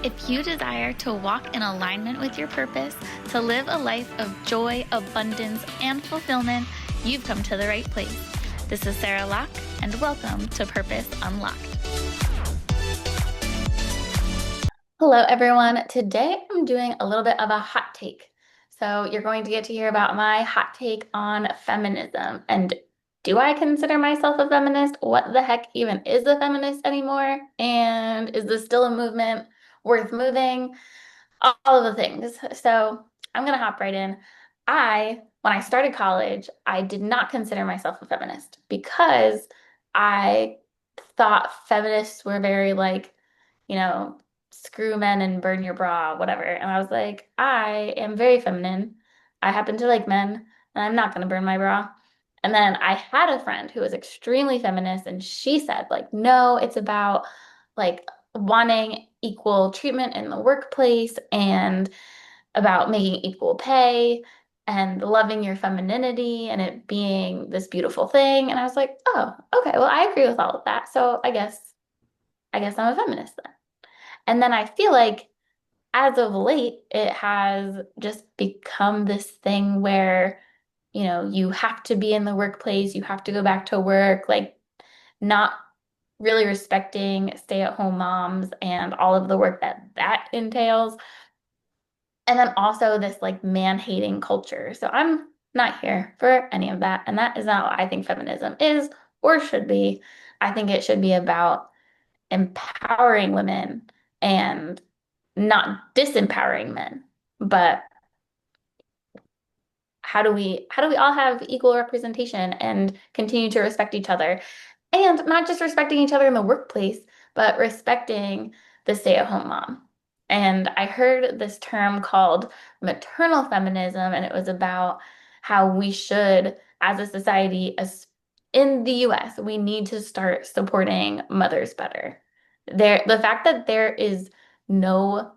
If you desire to walk in alignment with your purpose, to live a life of joy, abundance, and fulfillment, you've come to the right place. This is Sarah Locke, and welcome to Purpose Unlocked. Hello, everyone. Today I'm doing a little bit of a hot take. So you're going to get to hear about my hot take on feminism. And do I consider myself a feminist? What the heck even is a feminist anymore? And is this still a movement worth moving? All of the things. So I'm going to hop right in. When I started college, I did not consider myself a feminist because I thought feminists were very like, you know, screw men and burn your bra, whatever. And I was like, I am very feminine. I happen to like men, and I'm not going to burn my bra. And then I had a friend who was extremely feminist, and she said, like, no, it's about like wanting equal treatment in the workplace and about making equal pay and loving your femininity and it being this beautiful thing. And I was like, oh, okay, well, I agree with all of that. So I guess I'm a feminist then. And then I feel like as of late, it has just become this thing where, you have to be in the workplace, you have to go back to work, like not really respecting stay-at-home moms and all of the work that that entails. And then also this like man-hating culture. So I'm not here for any of that. And that is not what I think feminism is or should be. I think it should be about empowering women and not disempowering men. But how do we all have equal representation and continue to respect each other? And not just respecting each other in the workplace, but respecting the stay-at-home mom. And I heard this term called maternal feminism, and it was about how we should, as a society, as in the US, we need to start supporting mothers better. The fact that there is no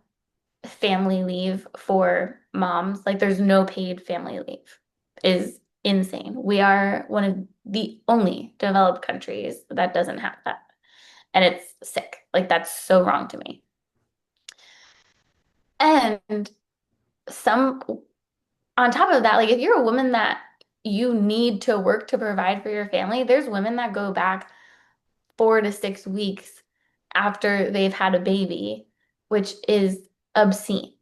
family leave for moms, like there's no paid family leave, is insane. We are one of the only developed countries that doesn't have that. And it's sick. Like that's so wrong to me. And some on top of that, like if you're a woman that you need to work to provide for your family, there's women that go back 4 to 6 weeks after they've had a baby, which is obscene.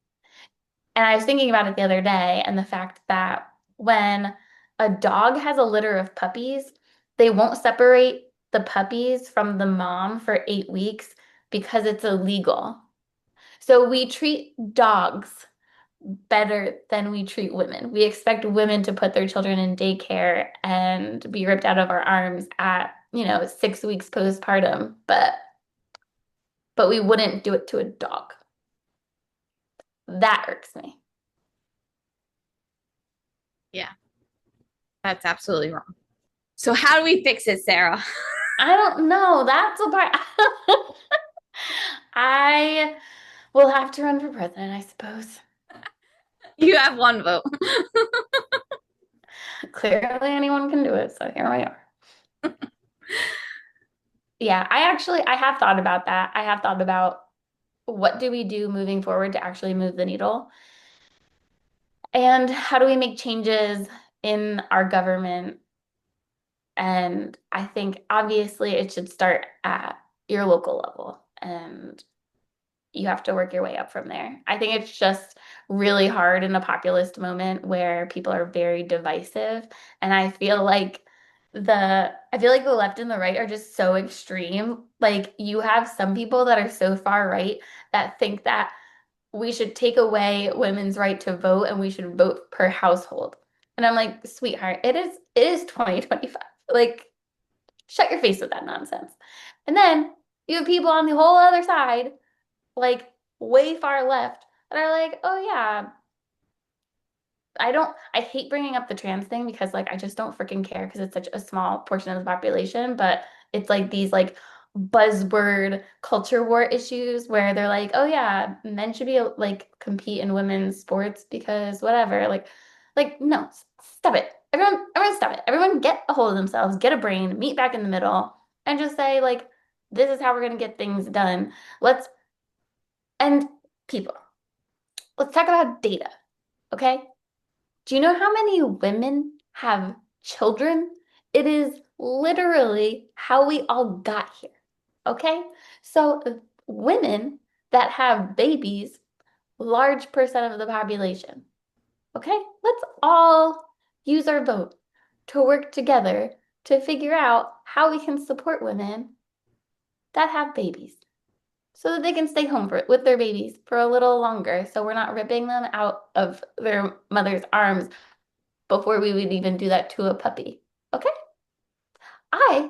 And I was thinking about it the other day and the fact that when a dog has a litter of puppies, they won't separate the puppies from the mom for 8 weeks because it's illegal. So we treat dogs better than we treat women. We expect women to put their children in daycare and be ripped out of our arms at, 6 weeks postpartum, but we wouldn't do it to a dog. That irks me. Yeah, that's absolutely wrong. So how do we fix it, Sarah? I don't know. That's the part. I will have to run for president, I suppose. You have one vote. Clearly, anyone can do it, so here we are. Yeah, I have thought about that. I have thought about what do we do moving forward to actually move the needle? And how do we make changes in our government? And I think obviously it should start at your local level. And you have to work your way up from there. I think it's just really hard in a populist moment where people are very divisive. And I feel like the left and the right are just so extreme. Like you have some people that are so far right that think that we should take away women's right to vote and we should vote per household. And I'm like, sweetheart, it is 2025. Like, shut your face with that nonsense. And then you have people on the whole other side like way far left that are like, oh yeah, I hate bringing up the trans thing because like I just don't freaking care because it's such a small portion of the population, but it's like these like buzzword culture war issues where they're like, oh yeah, men should be like compete in women's sports because whatever. Like no, stop it. Everyone stop it. Everyone get a hold of themselves, get a brain, meet back in the middle, and just say like, this is how we're gonna get things done. Let's And people, let's talk about data, okay? Do you know how many women have children? It is literally how we all got here, okay? So women that have babies, large percent of the population, okay? Let's all use our vote to work together to figure out how we can support women that have babies so that they can stay home with their babies for a little longer so we're not ripping them out of their mother's arms before we would even do that to a puppy. Okay? I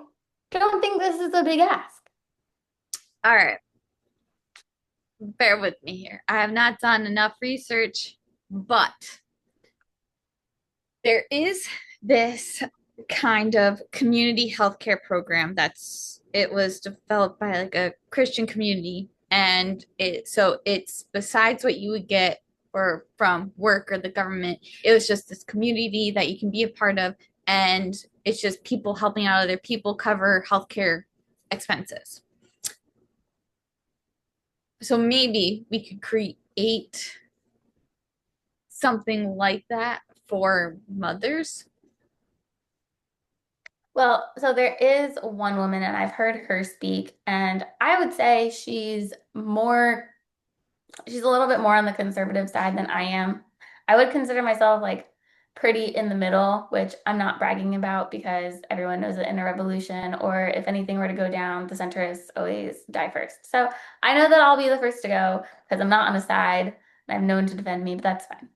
don't think this is a big ask. All right, bear with me here. I have not done enough research, but there is this kind of community healthcare program that's it was developed by like a Christian community, and it's besides what you would get or from work or the government. It was just this community that you can be a part of, and it's just people helping out other people cover healthcare expenses. So maybe we could create something like that for mothers. Well, so there is one woman, and I've heard her speak, and I would say she's a little bit more on the conservative side than I am. I would consider myself like pretty in the middle, which I'm not bragging about because everyone knows that in a revolution or if anything were to go down, the centrists always die first. So I know that I'll be the first to go because I'm not on a side and I'm known to defend me, but that's fine.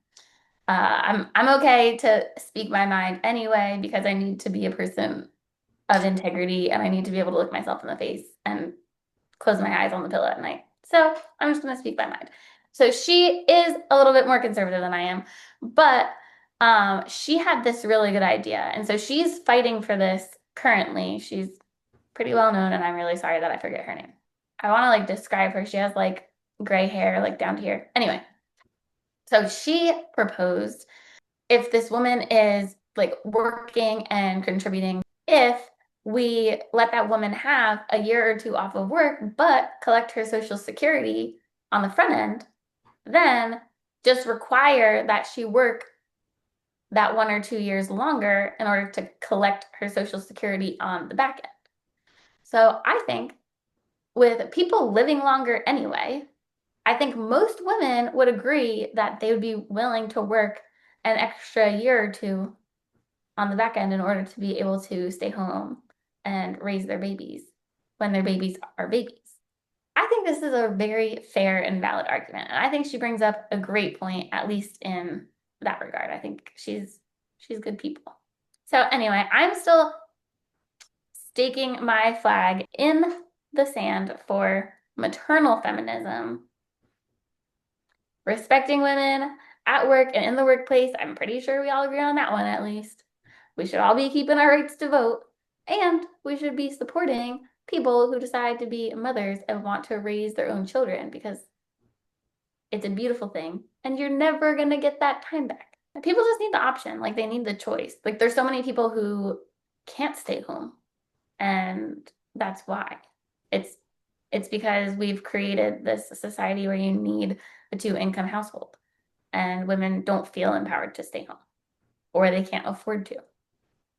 I'm okay to speak my mind anyway because I need to be a person of integrity and I need to be able to look myself in the face and close my eyes on the pillow at night. So I'm just going to speak my mind. So she is a little bit more conservative than I am, but she had this really good idea. And so she's fighting for this currently. She's pretty well known, and I'm really sorry that I forget her name. I want to like describe her. She has like gray hair, like down to here. Anyway, so she proposed if this woman is like working and contributing, if we let that woman have a year or two off of work, but collect her Social Security on the front end, then just require that she work that 1 or 2 years longer in order to collect her Social Security on the back end. So I think with people living longer anyway, I think most women would agree that they would be willing to work an extra year or two on the back end in order to be able to stay home and raise their babies when their babies are babies. I think this is a very fair and valid argument. And I think she brings up a great point, at least in that regard. I think she's good people. So anyway, I'm still staking my flag in the sand for maternal feminism, respecting women at work and in the workplace. I'm pretty sure we all agree on that one at least. We should all be keeping our rights to vote, and we should be supporting people who decide to be mothers and want to raise their own children because it's a beautiful thing, and you're never going to get that time back. And people just need the option, like they need the choice. Like there's so many people who can't stay home, and that's why. It's it's because we've created this society where you need a two-income household, and women don't feel empowered to stay home, or they can't afford to. Yeah.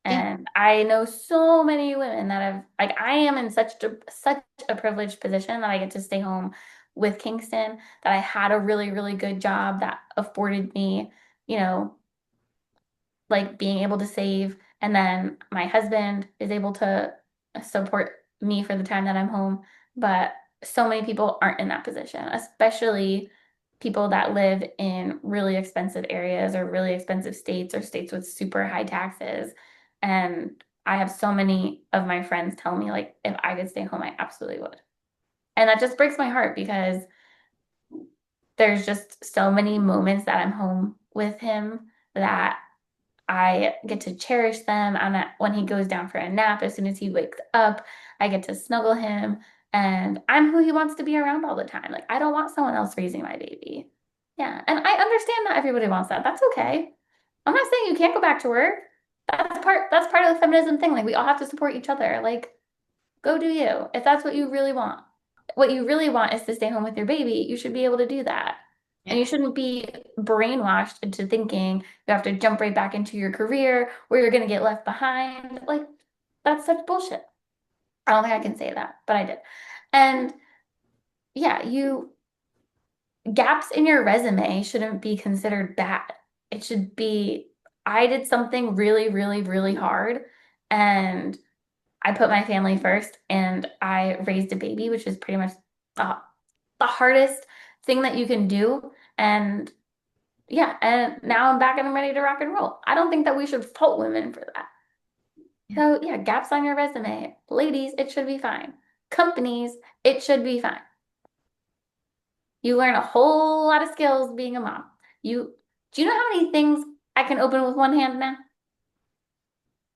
And I know so many women that have like I am in such a privileged position that I get to stay home with Kingston, that I had a really, really good job that afforded me, you know, like being able to save. And then my husband is able to support me for the time that I'm home. But so many people aren't in that position, especially people that live in really expensive areas or really expensive states or states with super high taxes. And I have so many of my friends tell me, like, if I could stay home, I absolutely would. And that just breaks my heart because there's just so many moments that I'm home with him that I get to cherish them. When he goes down for a nap, as soon as he wakes up, I get to snuggle him. And I'm who he wants to be around all the time. Like, I don't want someone else raising my baby. Yeah. And I understand not everybody wants that. That's okay. I'm not saying you can't go back to work. That's part of the feminism thing. Like, we all have to support each other. Like, go do you if that's what you really want. what you really want is to stay home with your baby, you should be able to do that. And Yeah. you shouldn't be brainwashed into thinking you have to jump right back into your career where you're going to get left behind. Like, that's such bullshit. I don't think I can say that, but I did. And yeah, gaps in your resume shouldn't be considered bad. It should be, I did something really, really, really hard and I put my family first and I raised a baby, which is pretty much uh, the hardest thing that you can do. And yeah, and now I'm back and I'm ready to rock and roll. I don't think that we should fault women for that. Yeah. So yeah, gaps on your resume. Ladies, it should be fine. Companies, it should be fine. You learn a whole lot of skills being a mom. Do you know how many things I can open with one hand now?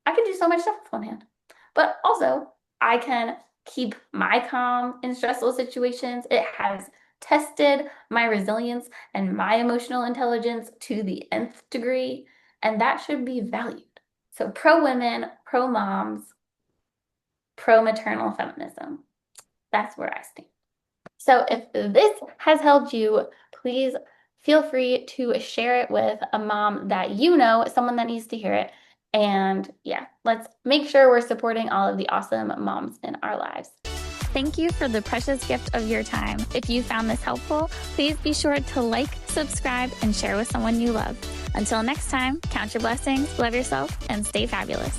I can do so much stuff with one hand. But also, I can keep my calm in stressful situations. It has tested my resilience and my emotional intelligence to the nth degree, and that should be valued. So, pro women, pro moms, pro maternal feminism. That's where I stand. So, if this has helped you, please feel free to share it with a mom that you know, someone that needs to hear it. And yeah, let's make sure we're supporting all of the awesome moms in our lives. Thank you for the precious gift of your time. If you found this helpful, please be sure to like, subscribe, and share with someone you love. Until next time, count your blessings, love yourself, and stay fabulous.